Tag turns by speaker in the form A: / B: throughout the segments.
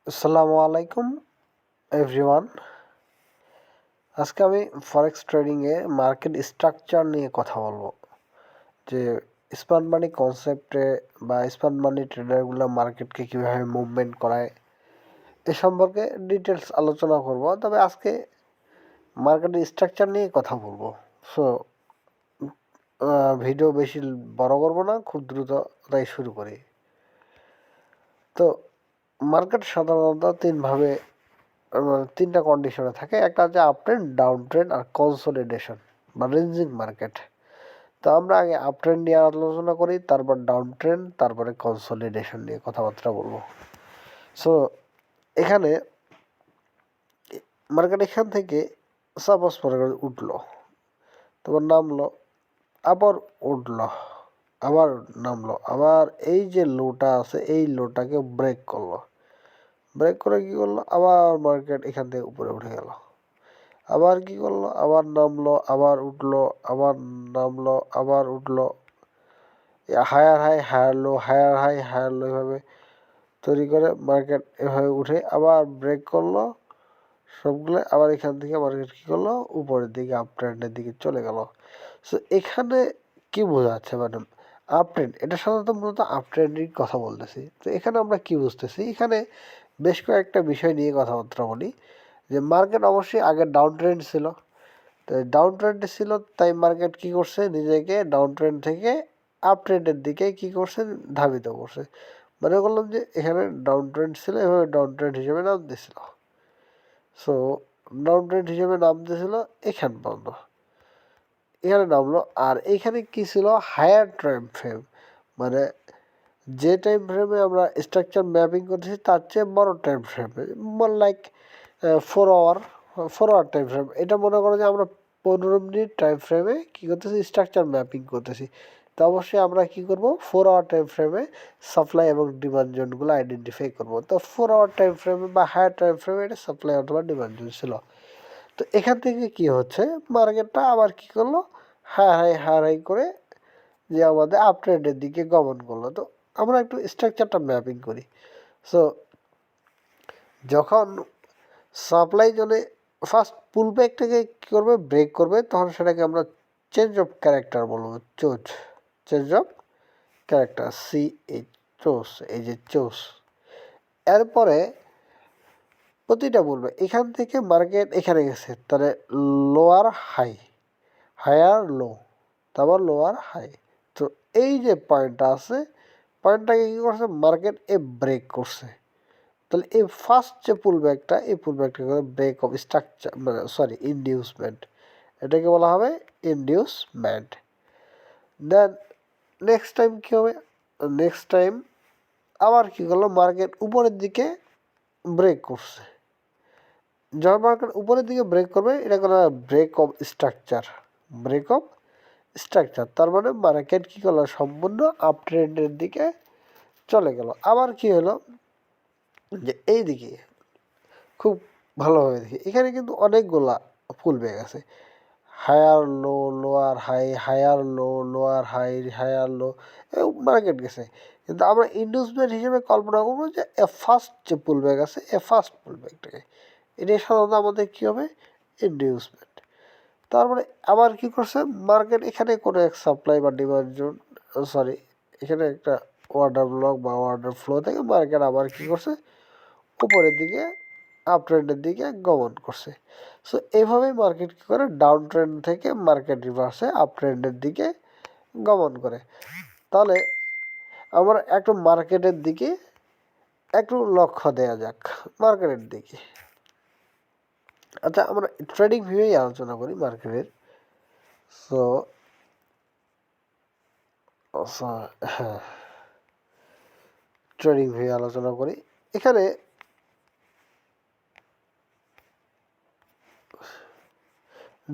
A: আসসালামু আলাইকুম এভরিওয়ান। আজকে আমি ফরেক্স ট্রেডিংয়ে মার্কেট স্ট্রাকচার নিয়ে কথা বলবো, যে স্মার্ট মানি কনসেপ্টে বা স্মার্ট মানি ট্রেডারগুলো মার্কেটকে কীভাবে মুভমেন্ট করায় এ সম্পর্কে ডিটেলস আলোচনা করব। তবে আজকে মার্কেটের স্ট্রাকচার নিয়ে কথা বলবো। সো ভিডিও বেশি বড় করব না, খুব দ্রুত তাই শুরু করি। তো মার্কেট সাধারণত তিনটা কন্ডিশনে থাকে। একটা হচ্ছে আপ ট্রেন্ড, ডাউন ট্রেন্ড আর কনসোলিডেশন বা রেঞ্জিং মার্কেট। তো আমরা আগে আপ ট্রেন্ড নিয়ে আলোচনা করি, তারপর ডাউন ট্রেন্ড, তারপরে কনসোলিডেশন নিয়ে কথাবার্তা বলবো। সো এখানে মার্কেট এখান থেকে সাপোজ মনে করি উঠলো, তারপর নামলো, আবার উঠলো, আবার নামলো, আবার এই যে লোটা আছে এই লোটাকে ব্রেক করলো, ব্রেক করে কি করলো, আবার মার্কেট এখান থেকে উপরে উঠে গেল, আবার কি করলো, আবার নামলো, আবার উঠলো, আবার নামলো, আবার উঠলো, higher high higher low, higher high higher low, এভাবে তৈরি করে মার্কেট এভাবে উঠে আবার ব্রেক করলো সবগুলো, আবার এখান থেকে মার্কেট কী করলো, উপরের দিকে আপ ট্রেন্ডের দিকে চলে গেল। সো এখানে কি বোঝাচ্ছে ম্যাডাম? আপ ট্রেন্ড, এটা সাধারণত মূলত আপ ট্রেন্ডের কথা বলতেছি। তো এখানে আমরা কি বুঝতেছি? এখানে বেশ কয়েকটা বিষয় নিয়ে কথাবার্তা বলি। যে মার্কেট অবশ্যই আগে ডাউন ট্রেন্ড ছিল, তো ডাউন ট্রেন্ডে ছিল, তাই মার্কেট কি করছে, নিজেকে ডাউন ট্রেন্ড থেকে আপ ট্রেন্ডের দিকে কি করছে, ধাবিত করছে। মনে করলাম যে এখানে ডাউন ট্রেন্ড ছিল, এভাবে ডাউন ট্রেন্ড হিসেবে নামতেছিল। সো ডাউন ট্রেন্ড হিসেবে নামতেছিল এখান পর্যন্ত, এখানে নামলো। আর এইখানে কি ছিল, হায়ার টাইম ফ্রেম, মানে যে টাইম ফ্রেমে আমরা স্ট্রাকচার ম্যাপিং করতেছি তার চেয়ে বড় টাইম ফ্রেমে, like 4 hour, 4 hour time frame. এটা মনে করো যে আমরা 15 মিনিট টাইম ফ্রেমে কী করতেছি, স্ট্রাকচার ম্যাপিং করতেছি। তো অবশ্যই আমরা কি করব, 4 আওয়ার টাইম ফ্রেমে সাপ্লাই এবং ডিমান্ড জোনগুলো আইডেন্টিফাই করব। তো 4 আওয়ার টাইম ফ্রেমে বা হায়ার টাইম ফ্রেমে এটা সাপ্লাই অথবা ডিমান্ড জোন ছিল। তো এখান থেকে কি হচ্ছে, মার্কেটটা আবার কি করলো, হাই হাই করে যে আমাদের আপ ট্রেন্ডের দিকে গমন করলো। তো আমরা একটু স্ট্রাকচারটা ম্যাপিং করি। সো যখন সাপ্লাই জোনে ফার্স্ট পুল ব্যাকটাকে কী করবে, ব্রেক করবে, তখন সেটাকে আমরা চেঞ্জ অফ ক্যারেক্টার বলবো, চেঞ্জ অফ ক্যারেক্টার, চোস, এই যে চোস। এরপরে প্রতিটা বলবে এখান থেকে মার্কেট এখানে গেছে, তাহলে লোয়ার হাই, হায়ার লো, তারপর লোয়ার হাই। তো এই যে পয়েন্টটা আছে, পয়েন্টটাকে কী করছে, মার্কেট ব্রেক করছে। তাহলে এই ফার্স্ট যে পুল ব্যাকটা, এই পুল ব্যাকটাকে ব্রেক অফ স্ট্রাকচার, মানে সরি, ইনডিউসমেন্ট, এটাকে বলা হবে ইনডিউসমেন্ট। দেন নেক্সট টাইম কী হবে, নেক্সট টাইম আবার কী করলো, মার্কেট উপরের দিকে ব্রেক করছে। যখন মার্কেট উপরের দিকে ব্রেক করবে, এটা কোনো break of structure, break of structure. তার মানে মার্কেট কী করলো, সম্পূর্ণ আপ ট্রেন্ডের দিকে চলে গেল। আবার কি হলো, যে এই দিকে খুব ভালোভাবে দেখি, এখানে কিন্তু অনেকগুলা পুল ব্যাক আছে, higher low, lower high, higher low, lower high, higher low, market গেছে। কিন্তু আমরা ইনভেস্টমেন্ট হিসেবে কল্পনা করবো যে ফার্স্ট যে পুল ব্যাক আছে, ফার্স্ট পুল ব্যাকটাকে, এটাই সাধারণত আমাদের কী হবে, ইনডিউসমেন্ট। তারপরে আবার কি করছে, মার্কেট এখানে কোনো এক সাপ্লাই বা ডিমান্ড জোন, সরি, এখানে একটা অর্ডার ব্লক বা অর্ডার ফ্লো থেকে মার্কেট আবার কি করছে, উপরের দিকে আপ ট্রেন্ডের দিকে গমন করছে। সো এইভাবেই মার্কেট কী করে, ডাউন ট্রেন্ড থেকে মার্কেট রিভার্সে আপ ট্রেন্ডের দিকে গমন করে। তাহলে আমরা একটু মার্কেটের দিকে একটু লক্ষ্য দেওয়া যাক, মার্কেটের দিকে। আচ্ছা, আমরা ট্রেডিং ভিউয়েই আলোচনা করি মার্কেটের। সো হ্যাঁ, ট্রেডিং ভিউ আলোচনা করি। এখানে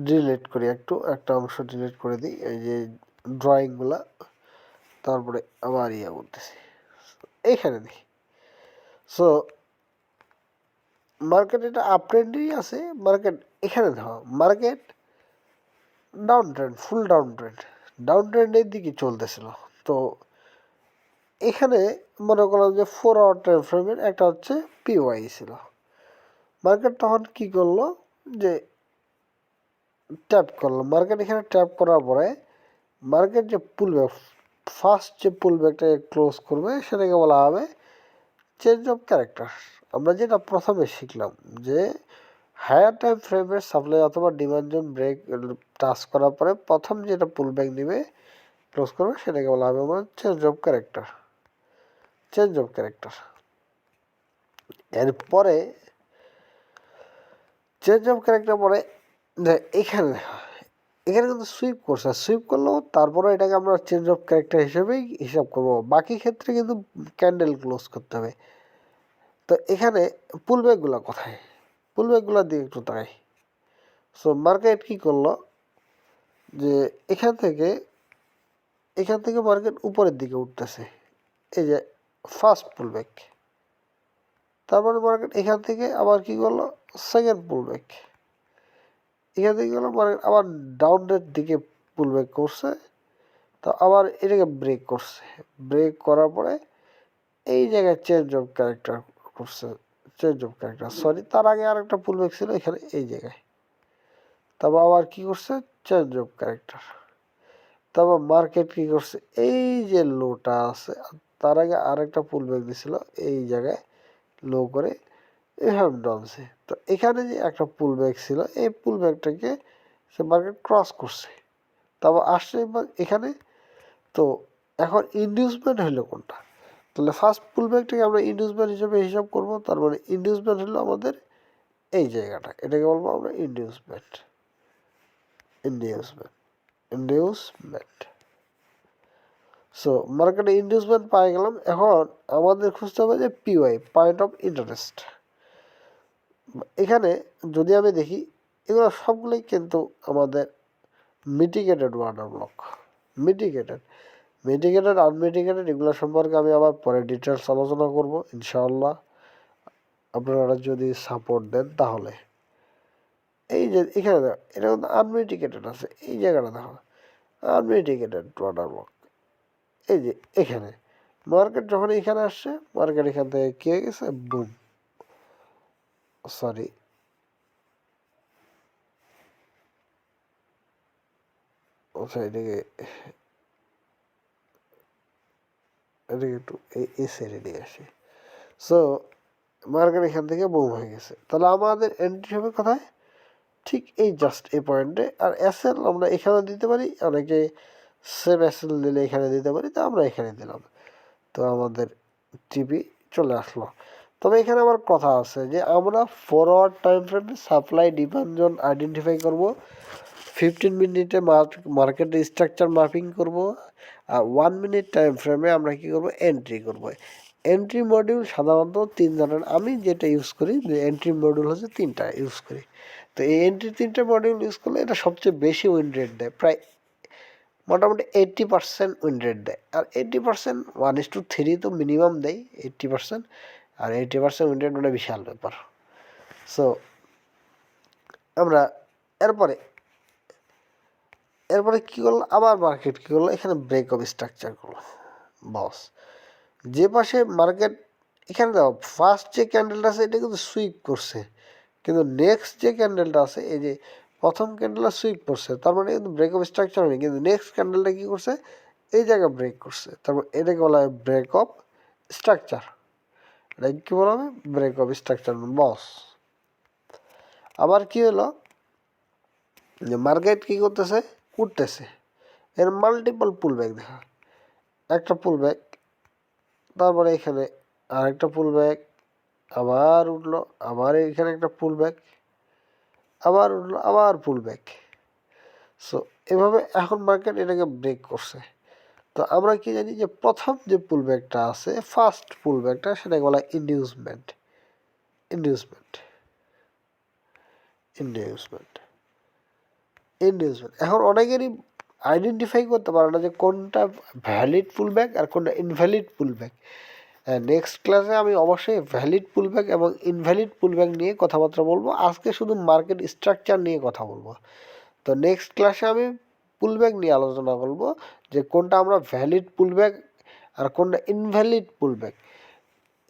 A: ডিলিট করি, একটা অংশ ডিলিট করে দিই, এই যে ড্রয়িংগুলা, তারপরে আবার করতেছি, এইখানে দিই। সো মার্কেট এটা আপ ট্রেন্ডেই আছে, মার্কেট এখানে ধরো, market down trend, full down trend, down ট্রেন্ডের দিকে চলতেছিল। তো এখানে মনে করলাম যে 4 আওয়ার টাইম ফ্রেমের একটা হচ্ছে পিওয়াই ছিল। মার্কেট তখন কি করলো যে ট্যাপ করলো, মার্কেট এখানে ট্যাপ করার পরে মার্কেট যে পুলব্যাক, ফার্স্ট যে পুলব্যাকটাকে ক্লোজ করবে সেটাকে বলা হবে চেঞ্জ অফ ক্যারেক্টার। আমরা যেটা প্রথমে শিখলাম যে হায়ার টাইম ফ্রেমের সাপ্লাই অথবা ডিমান্ড জোন ব্রেক টাচ করার পরে প্রথম যেটা পুলব্যাক নেবে ক্লোজ করবে সেটাকে বলা হবে আমার change of character. Change of character এরপরে চেঞ্জ অফ ক্যারেক্টার পরে এখানে এখানে কিন্তু সুইপ করছে, সুইপ করলেও তারপরে এটাকে আমরা চেঞ্জ অফ ক্যারেক্টার হিসেবেই হিসাব করবো। বাকি ক্ষেত্রে কিন্তু ক্যান্ডেল ক্লোজ করতে হবে। তো এখানে পুলব্যাকগুলো কোথায়, পুলব্যাকগুলো দিয়ে একটু তাকাই। সো মার্কেট কি করলো যে এখান থেকে মার্কেট উপরের দিকে উঠতেছে, এই যে ফার্স্ট পুলব্যাক। তারপরে মার্কেট এখান থেকে আবার কি করলো সেকেন্ড পুলব্যাক। এখান থেকে গেলো মার্কেট আবার ডাউনের দিকে পুলব্যাক করছে, তো আবার এটাকে ব্রেক করছে। ব্রেক করার পরে এই জায়গায় চেঞ্জ অফ ক্যারেক্টার করছে, চেঞ্জ অফ ক্যারেক্টার সরি, তার আগে আর একটা পুলব্যাক ছিল এখানে এই জায়গায়। তারপর আবার কি করছে চেঞ্জ অফ ক্যারেক্টার। তারপর মার্কেট কি করছে এই যে লোটা আছে তার আগে আর একটা পুলব্যাক দিছিল এই জায়গায় লো করে এভাবে নামছে। তো এখানে যে একটা পুলব্যাক ছিল এই পুলব্যাকটাকে সে মার্কেট ক্রস করছে, তারপর আসছে এখানে। তো এখন ইনডিউসমেন্ট হলো কোনটা, তাহলে ফার্স্ট পুলব্যাকটাকে আমরা ইনডিউসমেন্ট হিসেবে হিসাব করবো। তার মানে ইনডিউসমেন্ট হলো আমাদের এই জায়গাটা, এটাকে বলবো আমরা ইনডিউসমেন্ট। ইনডিউসমেন্ট ইনডিউসমেন্ট সো মার্কেটে ইনডিউসমেন্ট পাই গেলাম। এখন আমাদের খুঁজতে হবে যে পিওয়াই, পয়েন্ট অফ ইন্টারেস্ট। এখানে যদি আমি দেখি এগুলো সবগুলোই কিন্তু আমাদের মিটিগেটেড ওয়াটার ব্লক। মিটিগেটেড আনমিটিগেটেড এগুলো সম্পর্কে আমি আবার পরে ডিটেলস আলোচনা করব ইনশাআল্লাহ, আপনারা যদি সাপোর্ট দেন তাহলে। এই যে এখানে দেখো এটা কিন্তু আনমিটিগেটেড আছে, এই জায়গাটা দেখো আনমিটিগেটেড ওয়াটার ব্লক। এই যে এখানে মার্কেট যখন এখানে আসছে মার্কেট এখান থেকে কি হয়ে গেছে বুম, সরি এটাকে একটু এই সাইডে নিয়ে আসি। সো মার্কেট এখান থেকে বুম হয়ে গেছে, তাহলে আমাদের এন্ট্রি হবে কোথায়, ঠিক এই জাস্ট এই পয়েন্টে। আর এসএল আমরা এখানে দিতে পারি, অনেকে সেম এসএল দিলে এখানে দিতে পারি, তো আমরা এখানে দিলাম। তো আমাদের টিপি চলে আসলো। তবে এখানে আমার কথা আছে যে আমরা ফরওয়ার্ড টাইম ফ্রেমে সাপ্লাই ডিমান্ড জোন আইডেন্টিফাই করব, 15 মিনিটে মার্কেট স্ট্রাকচার ম্যাপিং করব, আর 1 মিনিট টাইম ফ্রেমে আমরা কি করব এন্ট্রি করব। এন্ট্রি মডিউল সাধারণত 3 ধরনের, আমি যেটা ইউজ করি যে এন্ট্রি মডিউল হচ্ছে 3টা ইউজ করি। তো এই এন্ট্রি 3টা মডিউল ইউজ করলে এটা সবচেয়ে বেশি উইন রেট দেয়, প্রায় মোটামুটি 80% উইন রেট দেয়। আর 80% 1:3 তো মিনিমাম দেয় 80%, আর 80% উইন রেট মানে বিশাল ব্যাপার। সো আমরা এরপরে কী করলো, আবার মার্কেট কী করলো এখানে ব্রেক অফ স্ট্রাকচার করলো বস। যে পাশে মার্কেট এখানে দাও ফার্স্ট যে ক্যান্ডেলটা আছে এটা কিন্তু সুইপ করছে, কিন্তু নেক্সট যে ক্যান্ডেলটা আছে এই যে প্রথম ক্যান্ডেলটা সুইপ করছে, তার মানে কিন্তু ব্রেক অফ স্ট্রাকচার হয়নি, কিন্তু নেক্সট ক্যান্ডেলটা কী করছে এই জায়গায় ব্রেক করছে, তারপর এটাকে বলা হয় ব্রেক অফ স্ট্রাকচার। এটাকে কী বলা হবে ব্রেক অফ স্ট্রাকচার বস। আবার কি হলো যে মার্কেট কী করতেছে উঠতেছে, এর মাল্টিপল পুলব্যাক দেখা, একটা পুলব্যাক, তারপরে এখানে আরেকটা পুলব্যাক, আবার উঠলো, আবার এখানে একটা পুলব্যাক, আবার উঠলো, আবার পুলব্যাক। সো এভাবে এখন মার্কেট এটাকে ব্রেক করছে। তো আমরা কি জানি যে প্রথম যে পুলব্যাকটা আছে ফার্স্ট পুলব্যাকটা সেটাকে বলা ইনডিউসমেন্ট। ইনডিউসমেন্ট ইনডিউসমেন্ট ইনডিউসমেন্ট এখন অনেকেরই আইডেন্টিফাই করতে পারে না যে কোনটা ভ্যালিড পুলব্যাক আর কোনটা ইনভ্যালিড পুলব্যাক। নেক্সট ক্লাসে আমি অবশ্যই ভ্যালিড পুলব্যাক এবং ইনভ্যালিড পুলব্যাক নিয়ে কথাবার্তা বলবো, আজকে শুধু মার্কেট স্ট্রাকচার নিয়ে কথা বলবো। তো নেক্সট ক্লাসে আমি পুলব্যাক নিয়ে আলোচনা করব যে কোনটা আমরা ভ্যালিড পুলব্যাক আর কোনটা ইনভ্যালিড পুলব্যাক,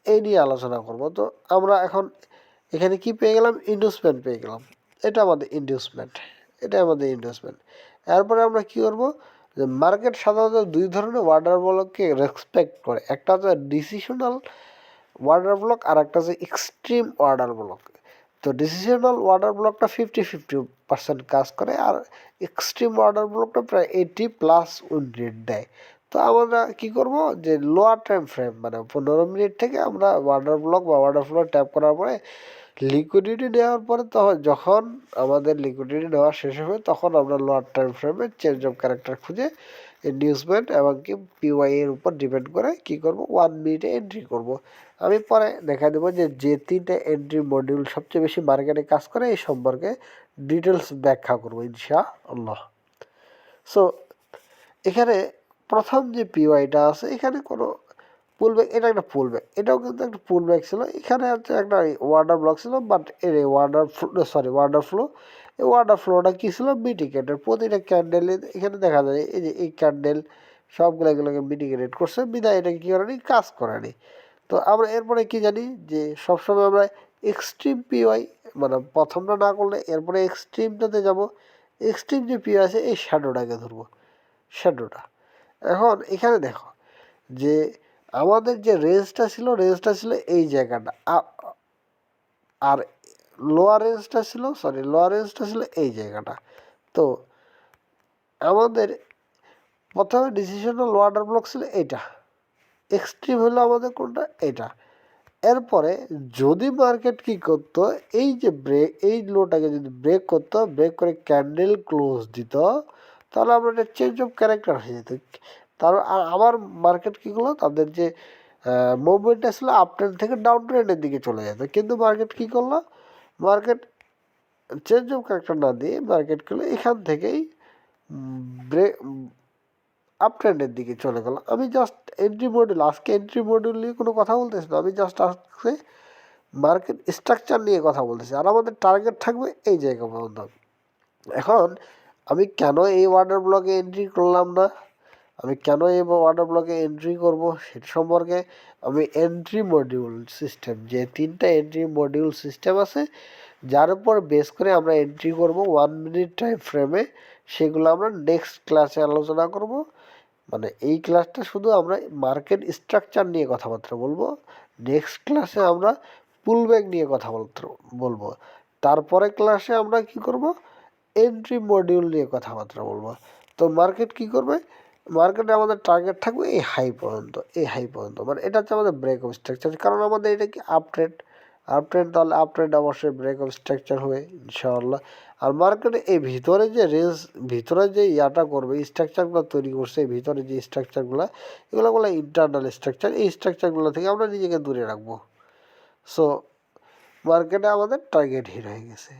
A: এই নিয়ে আলোচনা করব। তো আমরা এখন এখানে কি পেয়ে গেলাম, ইন্ডিউসমেন্ট পেয়ে গেলাম, এটা আমাদের ইন্ডিউসমেন্ট, এটা আমাদের ইন্ডিউসমেন্ট। এরপরে আমরা কি করব, যে মার্কেট সাধারণত দুই ধরনের ওয়ার্ডার ব্লককে রেসপেক্ট করে, একটা হচ্ছে ডিসিশনাল ওয়ার্ডার ব্লক আর একটা হচ্ছে এক্সট্রিম ওয়ার্ডার ব্লক। তো ডিসিশনাল ওয়ার্ডার ব্লকটা 50-50% কাজ করে, আর এক্সট্রিম ওয়ার্ডার ব্লকটা প্রায় 80+ উইন রেট দেয়। তো আমরা কি করব, যে লোয়ার টাইম ফ্রেম মানে 15 মিনিট থেকে আমরা ওয়ার্ডার ব্লক বা ওয়ার্ডার ফ্লো ট্যাপ করার পরে লিকুইডিটি নেওয়ার পরে, তখন যখন আমাদের লিকুইডিটি নেওয়া শেষ হবে তখন আমরা লোয়ার টাইম ফ্রেমে চেঞ্জ অফ ক্যারেক্টার খুঁজে ইন্ডিউসমেন্ট এবং কি পিওয়াই এর উপর ডিপেন্ড করে কি করব, 1 মিনিটে এন্ট্রি করব। আমি পরে দেখা দেবো যে যে তিনটে এন্ট্রি মডিউল সবচেয়ে বেশি মার্কেটে কাজ করে এই সম্পর্কে ডিটেলস ব্যাখ্যা করবো ইনশাআল্লাহ। সো এখানে প্রথম যে পিওয়াইটা আছে, এখানে কোনো পুলব্যাক, এটা একটা পুলব্যাক, এটাও কিন্তু একটা পুলব্যাক ছিল। এখানে হচ্ছে একটা ওয়ার্ডার ব্লক ছিল, বাট এর ওয়ার্ডার ফ্লো, এই ওয়ার্ডার ফ্লোটা কী ছিল, মিটিগেটেড। প্রতিটা ক্যান্ডেলে এখানে দেখা যায় এই যে এই ক্যান্ডেল সবগুলো এগুলোকে মিটিগেটেড করছে, বিদায় এটাকে কী করেনি, কাজ করেনি। তো আমরা এরপরে কি জানি, যে সবসময় আমরা এক্সট্রিম পিওয়াই মানে প্রথমটা না করলে এরপরে এক্সট্রিমটাতে যাব। এক্সট্রিম যে পিওয়াই আছে এই শ্যাডোটাকে ধরবো, শ্যাডোটা। এখন এখানে দেখো যে আমাদের যে রেঞ্জটা ছিল এই জায়গাটা, আর লোয়ার রেঞ্জটা ছিল এই জায়গাটা। তো আমাদের প্রথমে ডিসিশনাল ওয়ার্ডার ব্লক ছিল এইটা, এক্সট্রিম হলো আমাদের কোনটা, এটা। এরপরে যদি মার্কেট কি করতো, এই যে এই লোটাকে যদি ব্রেক করতো, ব্রেক করে ক্যান্ডেল ক্লোজ দিত, তাহলে আমরা এটা চেঞ্জ অফ ক্যারেক্টার হয়ে যেত। তার আবার মার্কেট কী করলো, তাদের যে মুভমেন্টটা ছিল আপ ট্রেন্ড থেকে ডাউন ট্রেন্ডের দিকে চলে যেত, কিন্তু মার্কেট কী করলো, মার্কেট চেঞ্জ অফ ক্যারেক্টার না দিয়ে মার্কেট করলো এখান থেকেই ব্রেক আপ ট্রেন্ডের দিকে চলে গেল। আমি জাস্ট এন্ট্রি মডিউল, আজকে এন্ট্রি মডিউল নিয়ে কোনো কথা বলতেছি না, আমি জাস্ট আজকে মার্কেট স্ট্রাকচার নিয়ে কথা বলতেছি, আর আমাদের টার্গেট থাকবে এই জায়গা পর্যন্ত। এখন আমি কেন এই ওয়ার্ডার ব্লকে এন্ট্রি করলাম না, আমি কেন এই ওয়ার্ডার ব্লকে এন্ট্রি করব সেটা সম্পর্কে আমি এন্ট্রি মডিউল সিস্টেম, যে তিনটা এন্ট্রি মডিউল সিস্টেম আছে যার উপর বেস করে আমরা এন্ট্রি করব 1 মিনিট টাইম ফ্রেমে, সেগুলো আমরা নেক্সট ক্লাসে আলোচনা করব। মানে এই ক্লাসটা শুধু আমরা মার্কেট স্ট্রাকচার নিয়ে কথাবার্তা বলবো, নেক্সট ক্লাসে আমরা পুলব্যাক নিয়ে কথাবার্তা বলবো, তারপরে ক্লাসে আমরা কি করব, এন্ট্রি মডিউল নিয়ে কথাবার্তা বলবো। তো মার্কেট কি করবে, মার্কেটে আমাদের টার্গেট থাকবে এই হাই পর্যন্ত, মানে এটা হচ্ছে আমাদের ব্রেক অফ স্ট্রাকচার, কারণ আমাদের এটা কি আপ ট্রেন্ড, তাহলে আপ ট্রেন্ড অবশ্যই ব্রেক অফ স্ট্রাকচার হবে ইনশাআল্লাহ। আর মার্কেটে এই ভিতরে যে রেঞ্জ, ভিতরে যে ইয়াটা করবে, স্ট্রাকচারগুলো তৈরি করছে, এই ভিতরে যে স্ট্রাকচারগুলো, এগুলো ইন্টারনাল স্ট্রাকচার, এই স্ট্রাকচারগুলো থেকে আমরা নিজেকে দূরে রাখবো। সো মার্কেটে আমাদের টার্গেট হিট হয়ে গেছে।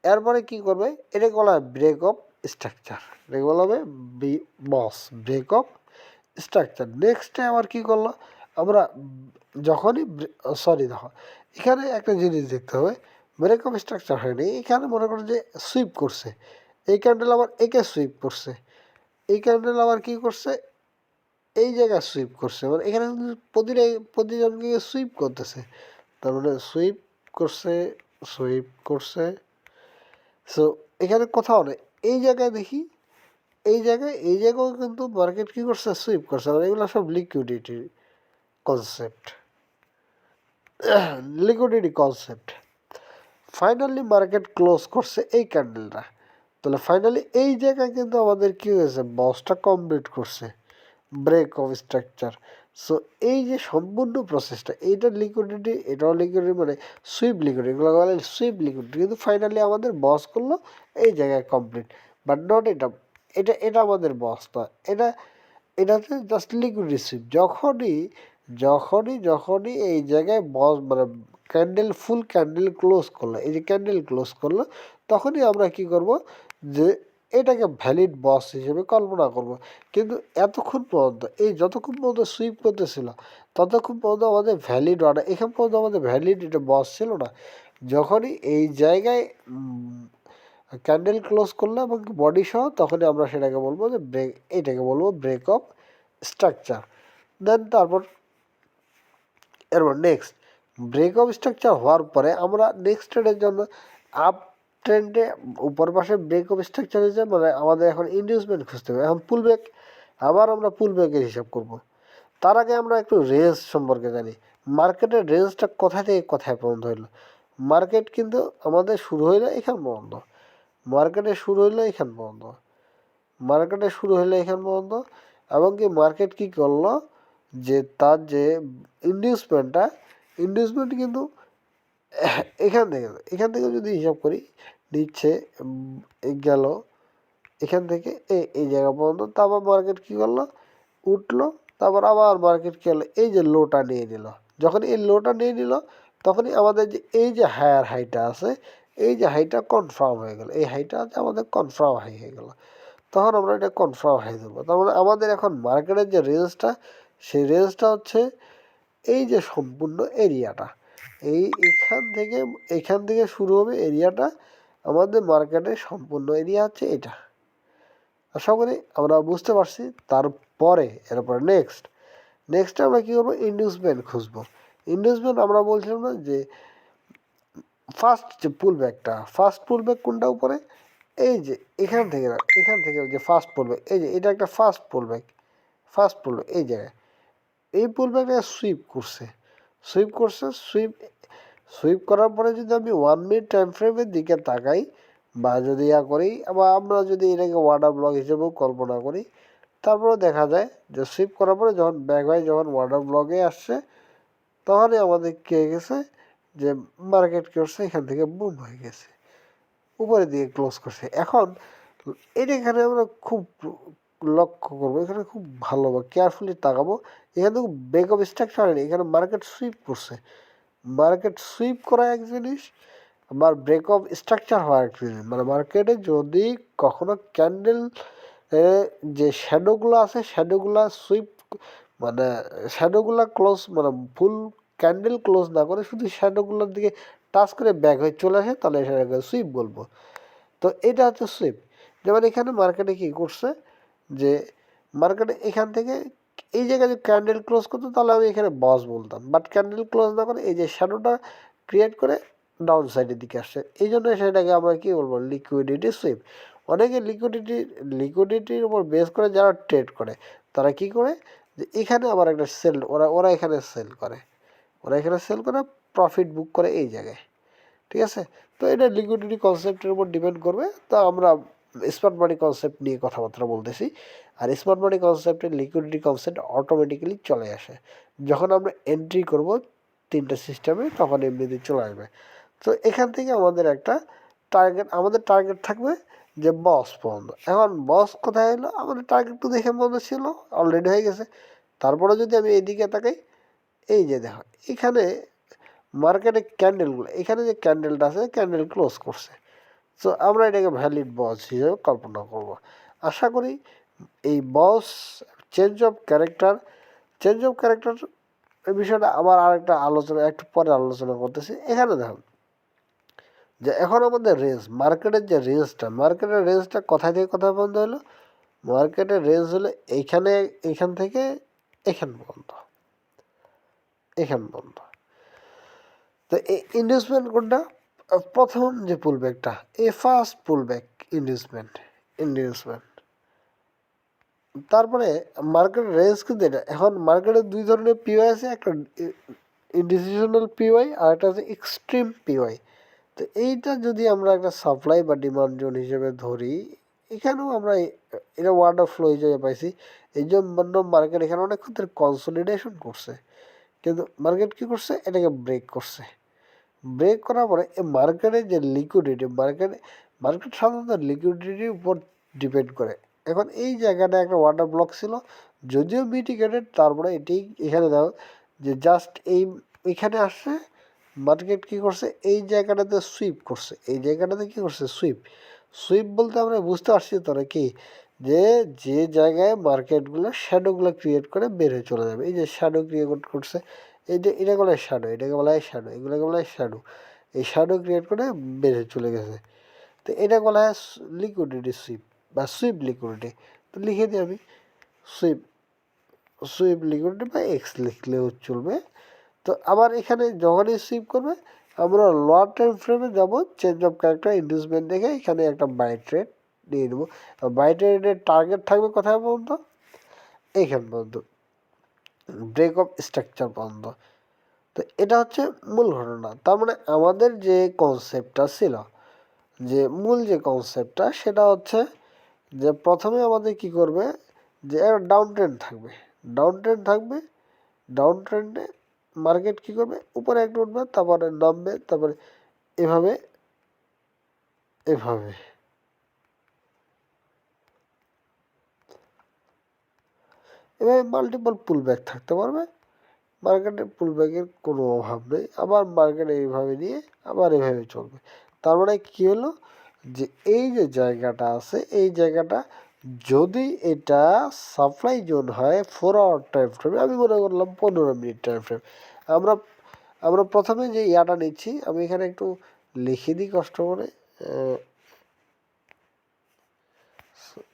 A: এরপরে কি করবে, এটাকে বলা হয় ব্রেক অফ স্ট্রাকচার, এটাকে বলা হবে ব্রেক অফ স্ট্রাকচার। নেক্সটে আবার কি করলো, আমরা যখনই দেখো এখানে একটা জিনিস দেখতে হবে, ব্রেক অফ স্ট্রাকচার হয়নি, এখানে মনে করো যে সুইপ করছে, এই ক্যান্ডেল আবার একে সুইপ করছে, এই ক্যান্ডেল আবার কি করছে, এই জায়গায় সুইপ করছে, মানে এখানে প্রতিজনকে সুইপ করতেছে, তার মানে সুইপ করছে। সো এখানে কোথাও নেই, এই জায়গায় দেখি, এই জায়গায়ও কিন্তু মার্কেট কী করছে, সুইপ করছে, মানে এগুলো সব liquidity concept. Finally market close করছে এই ক্যান্ডেলটা, তাহলে ফাইনালি এই জায়গায় কিন্তু আমাদের কী হয়েছে, বসটা কমপ্লিট করছে, ব্রেক অফ স্ট্রাকচার। সো এই যে সম্পূর্ণ প্রসেসটা, এইটা লিকুইডিটি, এটাও লিকুইডিটি, মানে সুইপ লিকুইডিটি, এগুলো বলে সুইপ লিকুইডিটি, কিন্তু ফাইনালি আমাদের বস করলো এই জায়গায় কমপ্লিট, বাট নট এটা আমাদের বস না, এটাতে জাস্ট লিকুইডিটি সুইপ। যখনই এই জায়গায় বস মানে ফুল ক্যান্ডেল ক্লোজ করলো, এই যে ক্যান্ডেল ক্লোজ করলো, তখনই আমরা কি করব, যে এটাকে ভ্যালিড বস হিসেবে কল্পনা করব। কিন্তু যতক্ষণ পর্যন্ত সুইপ করতেছিল ততক্ষণ পর্যন্ত আমাদের ভ্যালিড অর্ডার, এখান পর্যন্ত আমাদের ভ্যালিড এটা বস ছিল না। যখনই এই জায়গায় ক্যান্ডেল ক্লোজ করলো এবং বডি সহ, তখনই আমরা সেটাকে বলবো যে এটাকে বলবো ব্রেক অফ স্ট্রাকচার। দেন তারপর এরপর নেক্সট ব্রেক অফ স্ট্রাকচার হওয়ার পরে আমরা নেক্সট ট্রেডের জন্য আপ ট্রেন্ডে উপর পাশে ব্রেক অফ স্ট্রাকচার হয়েছে, মানে আমাদের এখন ইন্ডিউসমেন্ট খুঁজতে হবে। এখন পুল ব্যাক, আবার আমরা পুল ব্যাকের হিসাব করব। তার আগে আমরা একটু রেঞ্জ সম্পর্কে জানি। মার্কেটের রেঞ্জটা কোথা থেকে কোথায় পর্যন্ত হইলো। মার্কেট কিন্তু আমাদের শুরু হইলো এখান পর্যন্ত, মার্কেটে শুরু হইলো এখান পর্যন্ত, মার্কেটে শুরু হইলো এখান পর্যন্ত, এবং কি মার্কেট কি করলো যে তার যে ইন্ডিউসমেন্ট কিন্তু এখান থেকে যদি হিসাব করি নিচ্ছে গেল এখান থেকে এই জায়গা পর্যন্ত, তারপর মার্কেট কী করলো, উঠলো, তারপর আবার মার্কেট কী হলো, এই যে লোটা নিয়ে নিল। যখন এই লোটা নিয়ে নিল তখনই আমাদের যে এই যে হায়ার হাইটা আছে, এই যে হাইটা কনফার্ম হয়ে গেল, এই হাইটা আছে আমাদের কনফার্ম হাই হয়ে গেল। তখন আমরা এটা কনফার্ম হাই দেবো। তার মানে আমাদের এখন মার্কেটের যে রেঞ্জটা, সেই রেঞ্জটা হচ্ছে এই যে সম্পূর্ণ এরিয়াটা, এখান থেকে শুরু হবে এরিয়াটা, আমাদের মার্কেটের সম্পূর্ণ এরিয়া হচ্ছে এটা। আশা করি আমরা বুঝতে পারছি। তারপরে এরপরে নেক্সট আমরা কী করবো, ইন্ডিউসমেন্ট খুঁজবো। ইন্ডিউসমেন্ট আমরা বলছিলাম না যে ফার্স্ট যে ফার্স্ট পুল ব্যাক কোনটা উপরে, এই যে এখান থেকে যে ফার্স্ট পুল ব্যাক, এই যে এটা একটা ফার্স্ট পুল ব্যাক, এই জায়গায় এই পুল ব্যাকটা সুইপ করার পরে যদি আমি 1 মিনিট টাইম ফ্রেমের দিকে তাকাই বা যদি করি, বা আমরা যদি এটাকে ওয়াটার ব্লক হিসেবেও কল্পনা করি, তারপরে দেখা যায় যে সুইপ করার পরে যখন ব্যাক হয়, যখন ওয়াটার ব্লকে আসছে, তখনই আমাদের কী হয়ে গেছে যে মার্কেট কী করছে, এখান থেকে বুম হয়ে গেছে, উপরের দিকে ক্লোজ করছে। এখন এখানে আমরা খুব লক্ষ্য করবো, এখানে খুব ভালো বা কেয়ারফুলি তাকাবো। এখানে তো ব্রেক অফ স্ট্রাকচার হয়নি, এখানে মার্কেট সুইপ করছে। মার্কেট সুইপ করা এক জিনিস, আবার ব্রেক অফ স্ট্রাকচার হওয়া এক জিনিস। মানে মার্কেটে যদি কখনো ক্যান্ডেল যে শ্যাডোগুলো আছে, শ্যাডোগুলা ক্লোজ, মানে ফুল ক্যান্ডেল ক্লোজ না করে শুধু শ্যাডোগুলোর দিকে টাচ করে ব্যাক হয়ে চলে আসে, তাহলে সেটাকে সুইপ বলবো। তো এটা হচ্ছে সুইপ। যেমন এখানে মার্কেটে কী করছে যে মার্কেটে এখান থেকে এই জায়গায় যদি ক্যান্ডেল ক্লোজ করতো তাহলে আমি এখানে বস বলতাম, বাট ক্যান্ডেল ক্লোজ না করে এই যে শ্যাডোটা ক্রিয়েট করে ডাউন সাইডের দিকে আসছে, এই জন্য সেটাকে আমরা কী বলবো, লিকুইডিটি সুইপ। অনেকে লিকুইডিটির উপর বেস করে যারা ট্রেড করে, তারা কি করে যে এখানে আবার একটা সেল, ওরা এখানে সেল করে, প্রফিট বুক করে এই জায়গায়। ঠিক আছে, তো এটা লিকুইডিটি কনসেপ্টের উপর ডিপেন্ড করবে। তো আমরা স্মার্ট মানি কনসেপ্ট নিয়ে কথাবার্তা বলতেছি, আর স্মার্ট মানি কনসেপ্টের লিকুইডিটি কনসেপ্ট অটোমেটিক্যালি চলে আসে যখন আমরা এন্ট্রি করব 3টা সিস্টেমে, তখন এমনিতেই চলে আসবে। তো এখান থেকে আমাদের একটা টার্গেট থাকবে যে বস পর্যন্ত। এখন বস কোথায় এলো, আমাদের টার্গেট তো দেখে মনে ছিল অলরেডি হয়ে গেছে। তারপরে যদি আমি এইদিকে তাকাই, এই যে দেখো এখানে মার্কেটে এখানে যে ক্যান্ডেলটা আছে, ক্যান্ডেল ক্লোজ করছে। সো আমরা এটাকে ভ্যালিড বস হিসেবে কল্পনা করব। আশা করি এই বস চেঞ্জ অফ ক্যারেক্টার এই বিষয়টা আবার একটু পরে আলোচনা করতেছি। এখানে দেখুন যে এখন আমাদের মার্কেটের রেঞ্জটা কোথায় থেকে কোথায় পর্যন্ত হলো, মার্কেটের রেঞ্জ হলো এখান থেকে এখান পর্যন্ত। তো এই ইনভেস্টমেন্ট কোনটা, প্রথম যে পুলব্যাকটা, এই ফার্স্ট পুলব্যাক ইনভেস্টমেন্ট। তারপরে মার্কেটের রেঞ্জ কিন্তু এটা। এখন মার্কেটের 2 ধরনের পিওয়াই আছে, একটা ইনডিসিশনাল পিওয়াই আর একটা আছে এক্সট্রিম পিওয়াই। তো এইটা যদি আমরা একটা সাপ্লাই বা ডিমান্ড জোন হিসেবে ধরি, এখানেও আমরা এটা ওয়াটার ফ্লো হিসেবে পাইছি। এই জন্য মার্কেট এখানে অনেক ক্ষেত্রে কনসলিডেশন করছে, কিন্তু মার্কেট কী করছে, এটাকে ব্রেক করার পরে এই মার্কেটের যে লিকুইডিটি, মার্কেট সাধারণত লিকুইডিটির উপর ডিপেন্ড করে। এখন এই জায়গাটা একটা ওয়াটার ব্লক ছিল, যদিও মিটিগেটেড, তারপরে এখানে দেখো যে জাস্ট এখানে আসছে, মার্কেট কী করছে, এই জায়গাটাতে সুইপ করছে, সুইপ বলতে আমরা বুঝতে পারছি তোরা কি, যে জায়গায় মার্কেটগুলো শ্যাডোগুলো ক্রিয়েট করে বের হয়ে চলে যাবে। এই যে শ্যাডো ক্রিয়েট করছে, এটাকে বলা হয় শ্যাডো, এগুলোকে বলা হয় শ্যাডো। এই শ্যাডো ক্রিয়েট করে বের হয়ে চলে গেছে। তো এটা বলা হয় লিকুইডিটি সুইপ বা সুইপ লিকুইডিটি। তো লিখে দিই আমি সুইপ সুইপ লিকুইডিটি বা এক্স লিখলেও চলবে। তো আবার এখানে যখনই সুইপ করবে আমরা লোয়ার টাইম ফ্রেমে যাব, চেঞ্জ অফ ক্যারেক্টার ইন্ডিউসমেন্ট দেখে এখানে একটা বাই ট্রেড নিয়ে নেবো। বাই ট্রেডের টার্গেট থাকবে কোথায় পর্যন্ত, এইখান পর্যন্ত, ব্রেক অফ স্ট্রাকচার পর্যন্ত। তো এটা হচ্ছে মূল ঘটনা। তার মানে আমাদের যে কনসেপ্টটা ছিল, যে মূল যে কনসেপ্টটা, সেটা হচ্ছে যে প্রথমে আমাদের কি করবে, যে ডাউন ট্রেন্ড থাকবে, ডাউন ট্রেন্ড থাকবে, ডাউন ট্রেন্ডে মার্কেট কি করবে, উপরে একটু উঠবে, তারপরে নামবে, তারপরে এভাবে এভাবে এভাবে মাল্টিপল পুল ব্যাক থাকতে পারবে। মার্কেটে পুল ব্যাকের কোনো অভাব নেই, আবার মার্কেট এইভাবে নিয়ে আবার এভাবে চলবে। তার মানে কী হলো, যে এই যে জায়গাটা আছে, এই জায়গাটা যদি এটা সাপ্লাই জোন হয় 4 আওয়ার টাইম ফ্রেমে, আমি মনে করলাম 15 মিনিট টাইম ফ্রেম, আমরা আমরা প্রথমে যে ইয়াটা নিচ্ছি, আমি এখানে একটু লিখে দিই কষ্ট করে,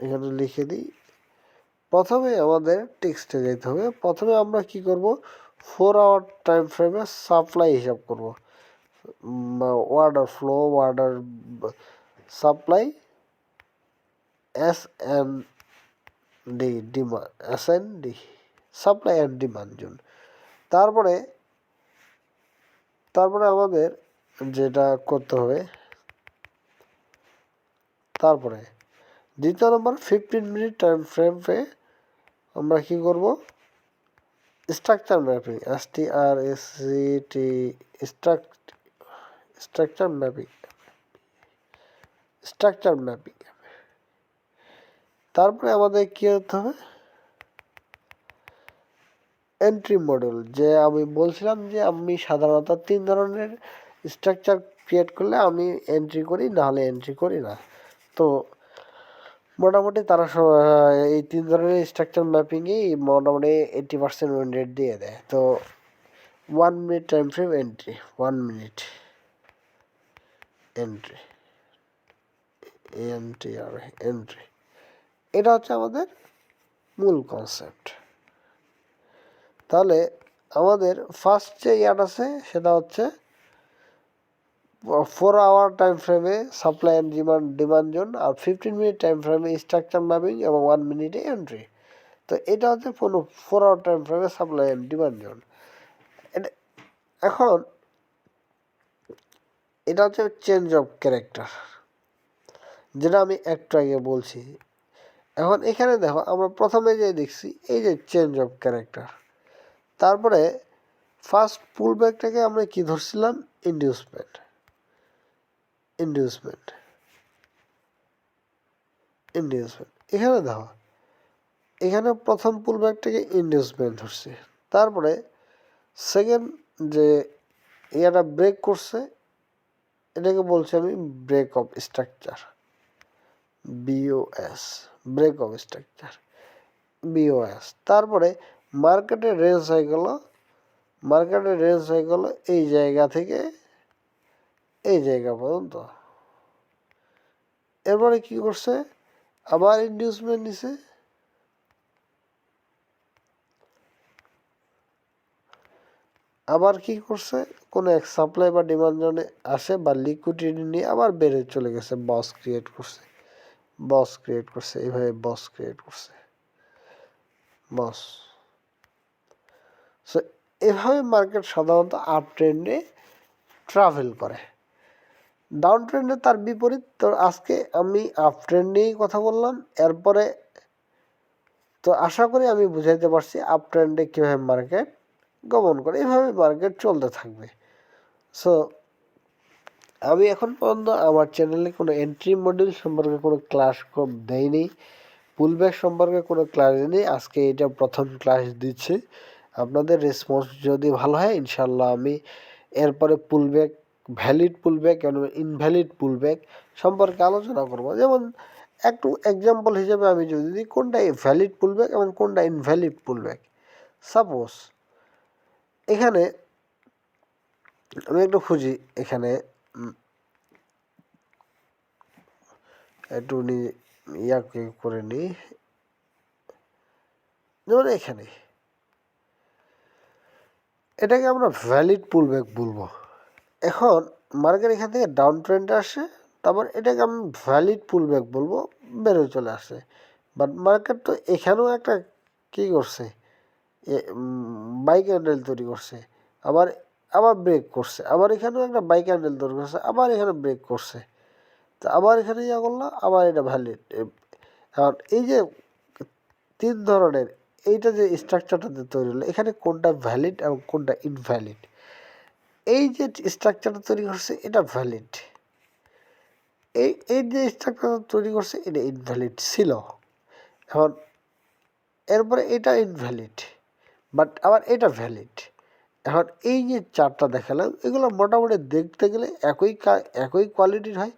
A: এখানে লিখে দিই। প্রথমে আমাদের টেক্সটে যেতে হবে। প্রথমে আমরা কি করব, 4 আওয়ার টাইম ফ্রেমে সাপ্লাই হিসাব করব, order flow, order supply, S N D demand, S N D supply and demand zone. তারপরে আমাদের যেটা করতে হবে, তারপরে দ্বিতীয় নম্বর 15 মিনিট টাইম ফ্রেমে আমরা কি করব, structure mapping, STRACT, structure mapping, structure mapping. তারপরে আমাদের কী করতে হবে, এন্ট্রি মডেল, যে আমি বলছিলাম যে আমি সাধারণত 3 ধরনের স্ট্রাকচার ক্রিয়েট করলে আমি এন্ট্রি করি, নাহলে এন্ট্রি করি না। তো মোটামুটি তারা এই 3 ধরনের স্ট্রাকচার ম্যাপিংয়েই মোটামুটি 80% উইন রেট দিয়ে দেয়। তো 1 minute time frame entry, 1 minute entry, entry, এটা হচ্ছে আমাদের মূল কনসেপ্ট। তাহলে আমাদের ফার্স্ট যে ইয়ার আছে সেটা হচ্ছে 4 আওয়ার টাইম ফ্রেমে সাপ্লাই অ্যান্ড ডিমান্ড জোন, আর 15 মিনিট টাইম ফ্রেমে স্ট্রাকচার ম্যাপিং, এবং 1 মিনিটে এন্ট্রি। তো এটা হচ্ছে 4 আওয়ার টাইম ফ্রেমে সাপ্লাই অ্যান্ড ডিমান্ড জোন। এখন এটা হচ্ছে চেঞ্জ অফ ক্যারেক্টার, যেটা আমি একটু আগে বলছি। এখন এখানে দেখো, আমরা প্রথমে যে দেখছি এই যে চেঞ্জ অফ ক্যারেক্টার, তারপরে ফার্স্ট পুল ব্যাকটাকে আমরা কি ধরছিলাম, ইন্ডিউসমেন্ট, এখানে দেখো, এখানে প্রথম পুল ব্যাকটাকে ইন্ডিউসমেন্ট ধরছে, তারপরে সেকেন্ড যে ইয়াটা ব্রেক করছে, এটাকে বলছি আমি break of structure, BOS, break of structure, BOS। তারপরে মার্কেটের রেঞ্জ হয়ে গেল এই জায়গা থেকে এই জায়গা পর্যন্ত। এরপরে কি করছে, আবার ইন্ডিউসমেন্ট নিছে, আবার কি করছে, কোনো এক সাপ্লাই বা ডিমান্ড জোনে আসে বা লিকুইডিটি নিয়ে আবার বেড়ে চলে গেছে, বস ক্রিয়েট করছে, এইভাবে বস ক্রিয়েট করছে, বস। সো এভাবে মার্কেট সাধারণত আপ ট্রেন্ডে ট্রাভেল করে। ডাউন ট্রেন্ডে তার বিপরীত। তো আজকে আমি আপ ট্রেন্ড নিয়েই কথা বললাম। এরপরে তো আশা করি আমি বুঝাইতে পারছি আপ ট্রেন্ডে কীভাবে মার্কেট গমন করে, এইভাবে মার্কেট চলতে থাকবে। সো আমি এখন পর্যন্ত আমার চ্যানেলে কোনো এন্ট্রি মডিউল সম্পর্কে কোনো ক্লাস দেয়নি, পুলব্যাক সম্পর্কে কোনো ক্লাস দিইনি। আজকে এটা প্রথম ক্লাস দিচ্ছি। আপনাদের রেসপন্স যদি ভালো হয়, ইনশাল্লাহ আমি এরপরে পুলব্যাক, ভ্যালিড পুলব্যাক এবং ইনভ্যালিড পুলব্যাক সম্পর্কে আলোচনা করব। যেমন একটু এক্সাম্পল হিসেবে আমি যদি দিই, কোনটা ভ্যালিড পুলব্যাক এবং কোনটা ইনভ্যালিড পুলব্যাক। সাপোজ এখানে আমি একটু খুঁজি, এখানে একটু ইয়াকে করে নিই, যেমন এখানে এটাকে আমরা ভ্যালিড পুলব্যাক বলবো। এখন মার্কেট এখান থেকে ডাউন ট্রেন্ডে আসে, তারপর এটাকে আমি ভ্যালিড পুলব্যাক বলবো, বেরোয় চলে আসে। বাট মার্কেট তো এখানেও একটা কী করছে, বাই ক্যান্ডেল তৈরি করছে, আবার আবার ব্রেক করছে, আবার এখানেও একটা বাই ক্যান্ডেল তৈরি করছে, আবার এখানে ব্রেক করছে, তো আবার এখানে ইয়া করলো, আবার এটা ভ্যালিড। কারণ এই যে তিন ধরনের এইটা যে স্ট্রাকচারটাতে তৈরি হলো, এখানে কোনটা ভ্যালিড এবং কোনটা ইনভ্যালিড। এই যে স্ট্রাকচারটা তৈরি করছে এটা ভ্যালিড, এই এই যে স্ট্রাকচারটা তৈরি করছে এটা ইনভ্যালিড ছিল। এখন এরপরে এটা ইনভ্যালিড, বাট আবার এটা ভ্যালিড। এখন এই যে চারটা দেখালাম, এগুলো মোটামুটি দেখতে গেলে একই কোয়ালিটির হয়,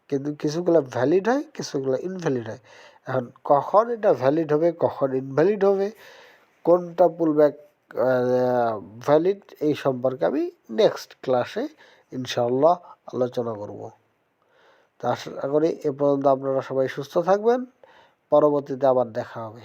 A: কিন্তু কিছুগুলো ভ্যালিড হয়, কিছুগুলো ইনভ্যালিড হয়। এখন কখন এটা ভ্যালিড হবে, কখন ইনভ্যালিড হবে, কোনটা পুলব্যাক ভ্যালিড, এই সম্পর্কে আমি নেক্সট ক্লাসে ইনশাআল্লাহ আলোচনা করব। তা আশা করি এ পর্যন্ত আপনারা সবাই সুস্থ থাকবেন, পরবর্তীতে আবার দেখা হবে।